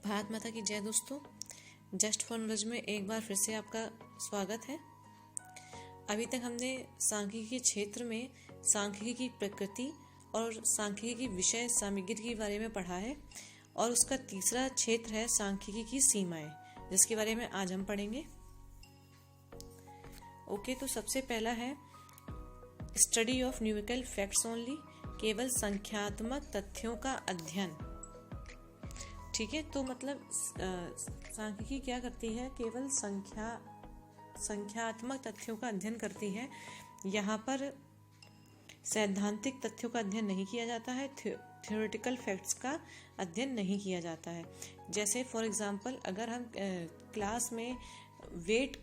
भारत माता की जय दोस्तों। जस्ट फॉर नॉलेज में एक बार फिर से आपका स्वागत है। अभी तक हमने सांख्यिकी क्षेत्र में सांख्यिकी की प्रकृति और सांख्यिकी की विषय सामग्री के बारे में पढ़ा है और उसका तीसरा क्षेत्र है सांख्यिकी की सीमाएं, जिसके बारे में आज हम पढ़ेंगे। ओके, तो सबसे पहला है study of numerical facts only, केवल संख्यात्मक तथ्यों का अध्ययन। ठीक है, तो मतलब सांख्यिकी क्या करती है, केवल संख्यात्मक तथ्यों का अध्ययन करती है। यहाँ पर सैद्धांतिक तथ्यों का अध्ययन नहीं किया जाता है, थ्योरेटिकल फैक्ट्स का अध्ययन नहीं किया जाता है। जैसे फॉर एग्जांपल अगर हम क्लास में वेट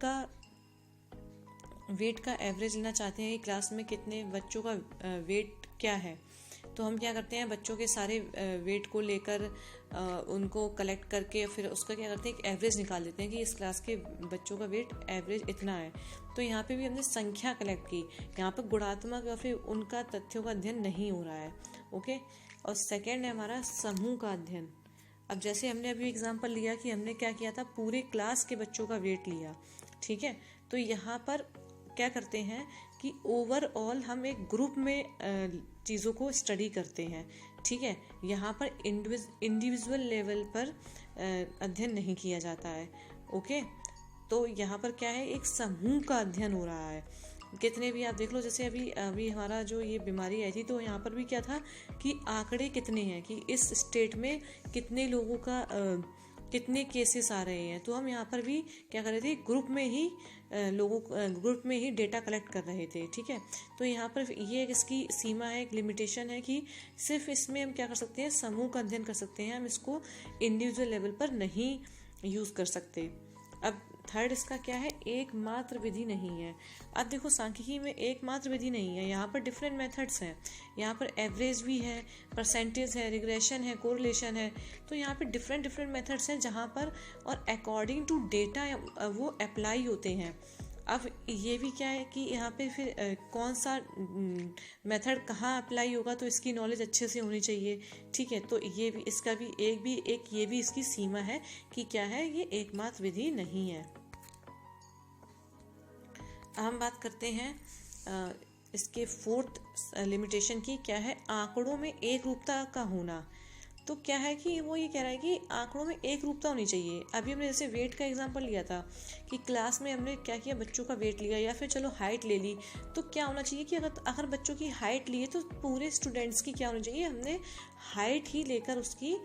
का एवरेज लेना चाहते हैं, क्लास में कितने बच्चों का वेट क्या है, तो हम क्या करते हैं, बच्चों के सारे वेट को लेकर उनको कलेक्ट करके फिर उसका क्या करते हैं, एक एवरेज निकाल देते हैं कि इस क्लास के बच्चों का वेट एवरेज इतना है। तो यहाँ पे भी हमने संख्या कलेक्ट की, यहाँ पर गुणात्मक या फिर उनका तथ्यों का अध्ययन नहीं हो रहा है। ओके, और सेकेंड है हमारा समूह का अध्ययन। अब जैसे हमने अभी एग्जाम्पल लिया कि हमने क्या किया था, पूरे क्लास के बच्चों का वेट लिया। ठीक है, तो यहाँ पर क्या करते हैं कि ओवरऑल हम एक ग्रुप में चीज़ों को स्टडी करते हैं। ठीक है, यहाँ पर इंडिविजुअल लेवल पर अध्ययन नहीं किया जाता है। ओके, तो यहाँ पर क्या है, एक समूह का अध्ययन हो रहा है। कितने भी आप देख लो, जैसे अभी हमारा जो ये बीमारी आई थी, तो यहाँ पर भी क्या था कि आंकड़े कितने हैं, कि इस स्टेट में कितने लोगों का कितने केसेस आ रहे हैं। तो हम यहाँ पर भी क्या कर रहे थे, ग्रुप में ही डेटा कलेक्ट कर रहे थे। ठीक है, तो यहाँ पर ये इसकी सीमा है, एक लिमिटेशन है कि सिर्फ इसमें हम क्या कर सकते हैं, समूह का अध्ययन कर सकते हैं, हम इसको इंडिविजुअल लेवल पर नहीं यूज़ कर सकते। अब थर्ड इसका क्या है, एकमात्र विधि नहीं है। अब देखो सांख्यिकी में एकमात्र विधि नहीं है, यहाँ पर डिफरेंट मेथड्स हैं। यहाँ पर एवरेज भी है, परसेंटेज है, रिग्रेशन है, कोरिलेशन है। तो यहाँ पे डिफरेंट मेथड्स हैं जहाँ पर और अकॉर्डिंग टू डेटा वो अप्लाई होते हैं। अब ये भी क्या है कि यहाँ पे फिर कौन सा मेथड कहाँ अप्लाई होगा, तो इसकी नॉलेज अच्छे से होनी चाहिए। ठीक है, तो ये भी इसका भी ये भी इसकी सीमा है कि क्या है, ये एकमात्र विधि नहीं है। हम बात करते हैं इसके फोर्थ लिमिटेशन की, क्या है, आंकड़ों में एक रूपता का होना। तो क्या है कि वो ये कह रहा है कि आंकड़ों में एक रूपता होनी चाहिए। अभी हमने जैसे वेट का एग्जांपल लिया था कि क्लास में हमने क्या किया, बच्चों का वेट लिया या फिर चलो हाइट ले ली। तो क्या होना चाहिए कि अगर बच्चों की हाइट ली है तो पूरे स्टूडेंट्स की क्या होनी चाहिए, हमने हाइट ही लेकर उसकी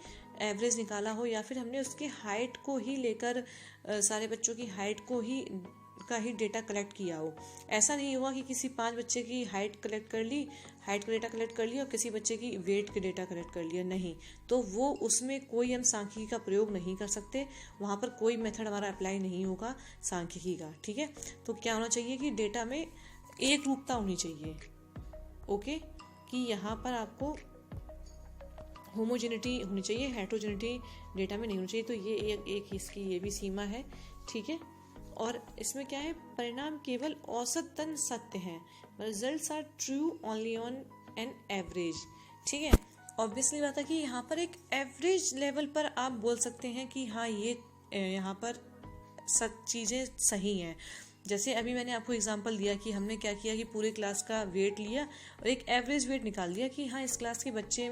एवरेज निकाला हो, या फिर हमने उसकी हाइट को ही लेकर सारे बच्चों की हाइट को ही डेटा कलेक्ट किया हो। ऐसा नहीं हुआ कि किसी 5 बच्चे की हाइट का डेटा कलेक्ट कर लिया और किसी बच्चे की वेट के डेटा कलेक्ट कर लिया, नहीं। तो वो उसमें कोई हम सांख्यिकी का प्रयोग नहीं कर सकते, वहाँ पर कोई मेथड हमारा अप्लाई नहीं होगा सांख्यिकी का। ठीक है, तो क्या होना चाहिए कि डेटा में एक रूपता होनी चाहिए। ओके, कि यहाँ पर आपको होमोजेनिटी होनी चाहिए, हेट्रोजेनिटी डेटा में नहीं होनी चाहिए। तो ये एक इसकी ये भी सीमा है। ठीक है, और इसमें क्या है, परिणाम केवल औसतन सत्य हैं, results are true only on an average. ठीक है, ऑब्वियसली बात है कि यहाँ पर एक एवरेज लेवल पर आप बोल सकते हैं कि हाँ, ये यहाँ पर सब चीज़ें सही हैं। जैसे अभी मैंने आपको एग्जांपल दिया कि हमने क्या किया कि पूरे क्लास का वेट लिया और एक एवरेज वेट निकाल दिया कि हाँ, इस क्लास के बच्चे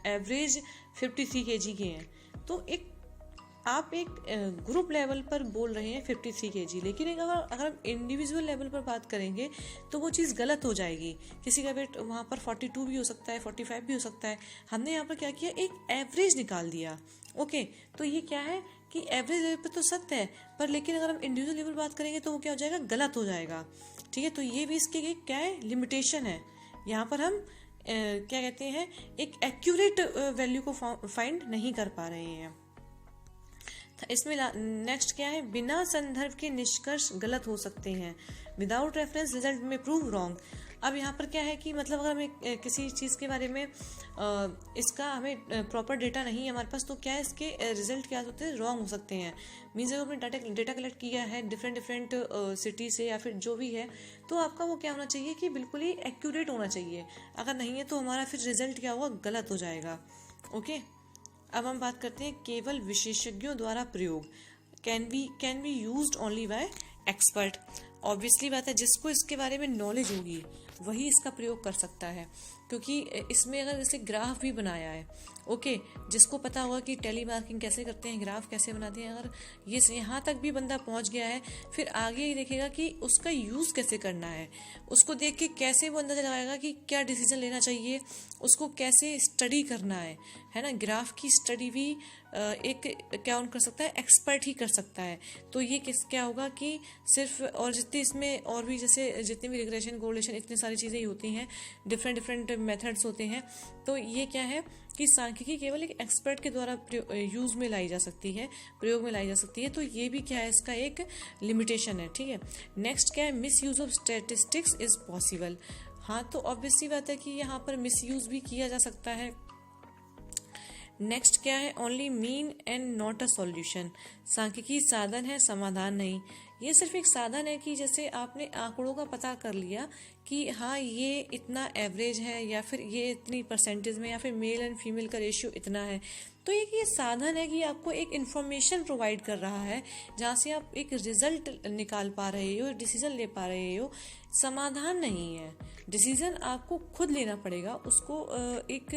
एवरेज 53 kg के हैं। तो आप एक ग्रुप लेवल पर बोल रहे हैं 53 kg, लेकिन अगर हम इंडिविजुअल लेवल पर बात करेंगे तो वो चीज़ गलत हो जाएगी। किसी का वेट वहाँ पर 42 भी हो सकता है, 45 भी हो सकता है। हमने यहाँ पर क्या किया, एक एवरेज निकाल दिया। ओके, तो ये क्या है कि एवरेज लेवल पर तो सत्य है, पर लेकिन अगर हम इंडिविजुअल लेवल बात करेंगे तो वो क्या हो जाएगा, गलत हो जाएगा। ठीक है, तो ये भी इसके क्या है, लिमिटेशन है। यहाँ पर हम क्या कहते हैं, एक एक्यूरेट वैल्यू को फाइंड नहीं कर पा रहे हैं। इसमें नेक्स्ट क्या है, बिना संदर्भ के निष्कर्ष गलत हो सकते हैं, विदाउट रेफरेंस रिजल्ट में प्रूव रॉन्ग। अब यहाँ पर क्या है कि मतलब अगर हमें किसी चीज़ के बारे में इसका हमें प्रॉपर डेटा नहीं है हमारे पास, तो क्या है, इसके रिजल्ट क्या होते हैं, रॉन्ग हो सकते हैं। मीन्स अगर हमने डेटा कलेक्ट किया है डिफरेंट सिटी से या फिर जो भी है, तो आपका वो क्या होना चाहिए कि बिल्कुल ही एक्यूरेट होना चाहिए। अगर नहीं है तो हमारा फिर रिजल्ट क्या होगा, गलत हो जाएगा। ओके, अब हम बात करते हैं केवल विशेषज्ञों द्वारा प्रयोग, can be used only by expert. Obviously बात है, जिसको इसके बारे में नॉलेज होगी वही इसका प्रयोग कर सकता है, क्योंकि इसमें अगर जैसे ग्राफ भी बनाया है, ओके, जिसको पता होगा कि टेलीमार्केटिंग कैसे करते हैं, ग्राफ कैसे बनाते हैं, अगर ये यहाँ तक भी बंदा पहुंच गया है, फिर आगे ही देखेगा कि उसका यूज़ कैसे करना है, उसको देख के कैसे वो अंदाजा लगाएगा कि क्या डिसीजन लेना चाहिए, उसको कैसे स्टडी करना है ना। ग्राफ की स्टडी भी एक क्या कर सकता है, एक्सपर्ट ही कर सकता है। तो ये क्या होगा कि सिर्फ, और जितनी इसमें और भी जैसे जितनी भी रिग्रेशन, कोरिलेशन, इतनी सारी चीज़ें ही होती हैं, डिफरेंट मेथड्स होते हैं, तो ये क्या है कि सांख्यिकी केवल एक एक्सपर्ट के द्वारा यूज में लाई जा सकती है, प्रयोग में लाई जा सकती है। तो ये भी क्या है, इसका एक लिमिटेशन है, ठीक है। नेक्स्ट क्या है, miss use of statistics is possible. हाँ, तो ऑब्वियसली बात है कि यहाँ पर मिस यूज भी किया जा सकता है। नेक्स्ट क्या है, only mean and not a solution. सांख्यिकी साधन है, समाधान नहीं। ये सिर्फ एक साधन है कि जैसे आपने आंकड़ों का पता कर लिया कि हाँ ये इतना एवरेज है, या फिर ये इतनी परसेंटेज में, या फिर मेल एंड फीमेल का रेशियो इतना है, तो ये साधन है कि आपको एक इन्फॉर्मेशन प्रोवाइड कर रहा है, जहाँ से आप एक रिजल्ट निकाल पा रहे हो, डिसीजन ले पा रहे हो। समाधान नहीं है, डिसीजन आपको खुद लेना पड़ेगा, उसको एक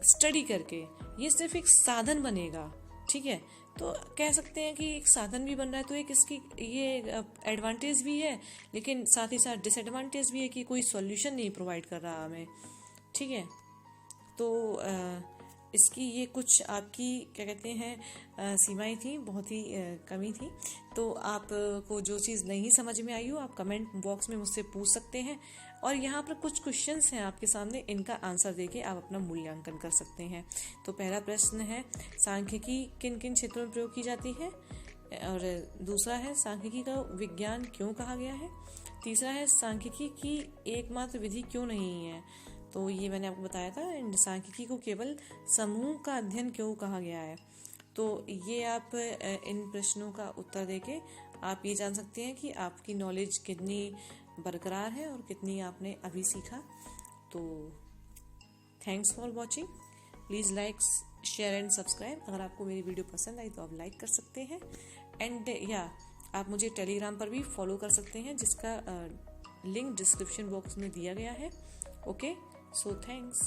स्टडी करके। ये सिर्फ एक साधन बनेगा, ठीक है। तो कह सकते हैं कि एक साधन भी बन रहा है, तो एक इसकी ये एडवांटेज भी है, लेकिन साथ ही साथ डिसएडवांटेज भी है कि कोई सॉल्यूशन नहीं प्रोवाइड कर रहा हमें, ठीक है। तो इसकी ये कुछ आपकी क्या कहते हैं सीमाएं थी, बहुत ही कमी थी। तो आपको जो चीज़ नहीं समझ में आई हो, आप कमेंट बॉक्स में मुझसे पूछ सकते हैं, और यहाँ पर कुछ क्वेश्चंस हैं आपके सामने, इनका आंसर देके आप अपना मूल्यांकन कर सकते हैं। तो पहला प्रश्न है, सांख्यिकी किन किन क्षेत्रों में प्रयोग की जाती है, और दूसरा है सांख्यिकी का विज्ञान क्यों कहा गया है, तीसरा है सांख्यिकी की एकमात्र विधि क्यों नहीं है, तो ये मैंने आपको बताया था। एंड सांख्यिकी को केवल समूह का अध्ययन क्यों कहा गया है। तो ये आप इन प्रश्नों का उत्तर देके आप ये जान सकते हैं कि आपकी नॉलेज कितनी बरकरार है और कितनी आपने अभी सीखा। तो thanks for watching, please like, share and subscribe. अगर आपको मेरी वीडियो पसंद आई तो आप लाइक कर सकते हैं, एंड या आप मुझे टेलीग्राम पर भी फॉलो कर सकते हैं, जिसका लिंक डिस्क्रिप्शन बॉक्स में दिया गया है। Okay, so thanks.